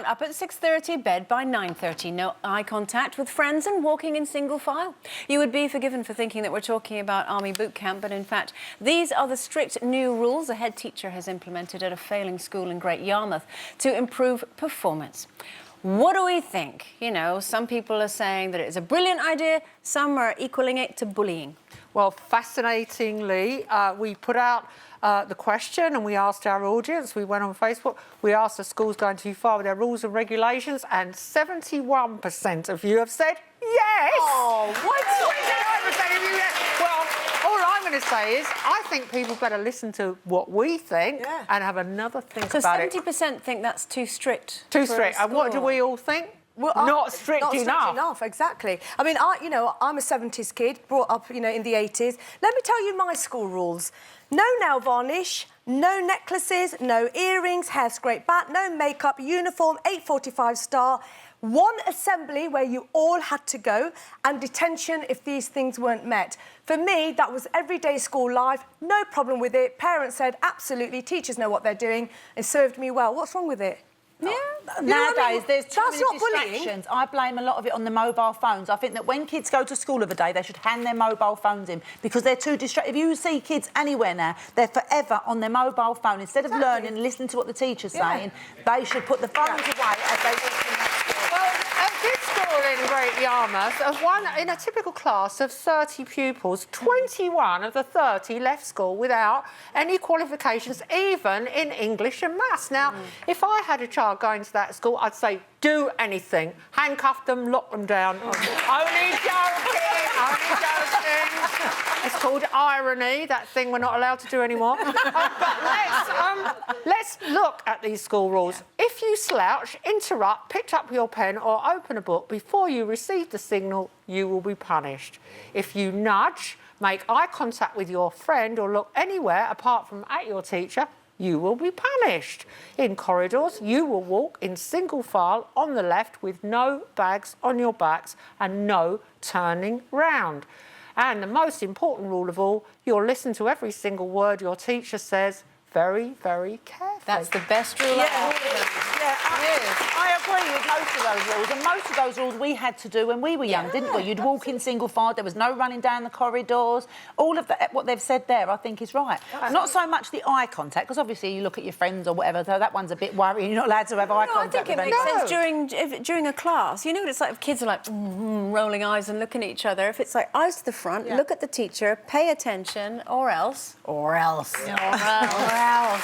up at 6:30, bed by 9:30. No eye contact with friends and walking in single file. You would be forgiven for thinking that we're talking about Army boot camp, but in fact, these are the strict new rules a head teacher has implemented at a failing school in Great Yarmouth to improve performance. What do we think? You know, some people are saying that it's a brilliant idea, some are equaling it to bullying. Well, fascinatingly, we put out the question and we asked our audience, we went on Facebook, we asked the schools going too far with their rules and regulations, and 71% of you have said yes! Oh, what? 71% of you yes! Well, all I'm going to say is I think people better listen to what we think and have another think about it. So 70% think that's too strict. Too strict. And what do we all think? Well, not strict enough. Exactly. I mean, I'm a 70s kid, brought up, in the 80s. Let me tell you my school rules. No nail varnish, no necklaces, no earrings, hair scraped back, no makeup, uniform, 8:45 star, one assembly where you all had to go, and detention if these things weren't met. For me, that was everyday school life, no problem with it. Parents said, absolutely, teachers know what they're doing. It served me well. What's wrong with it? Yeah. You know what I Nowadays, mean? there's too That's many not bullying. distractions. I blame a lot of it on the mobile phones. I think that when kids go to school of a day, they should hand their mobile phones in because they're too distracted. If you see kids anywhere now, they're forever on their mobile phone. Instead of learning and listening to what the teacher's saying, they should put the phones away as they walk in that school. Well, at this school in Great Yarmouth, in a typical class of 30 pupils, 21 of the 30 left school without any qualifications, even in English and maths. Now, if I had a child going to that school, I'd say, do anything. Handcuff them, lock them down. Only joking, only joking. It's called irony, that thing we're not allowed to do anymore. But let's look at these school rules. If you slouch, interrupt, picked up your pen or open a book before you receive the signal, you will be punished. If you nudge, make eye contact with your friend or look anywhere apart from at your teacher, you will be punished. In corridors, you will walk in single file on the left with no bags on your backs and no turning round. And the most important rule of all, you'll listen to every single word your teacher says very, very carefully. That's the best rule Yeah, I agree with most of those rules, and most of those rules we had to do when we were young, didn't we? You'd walk in single file, there was no running down the corridors. All of that, what they've said there, I think is right. Not so much the eye contact, because obviously you look at your friends or whatever, so that one's a bit worrying. You're not allowed to have eye contact. I think it makes sense during a class. You know what it's like if kids are like rolling eyes and looking at each other. If it's like eyes to the front, look at the teacher, pay attention, or else. Or else. Or else.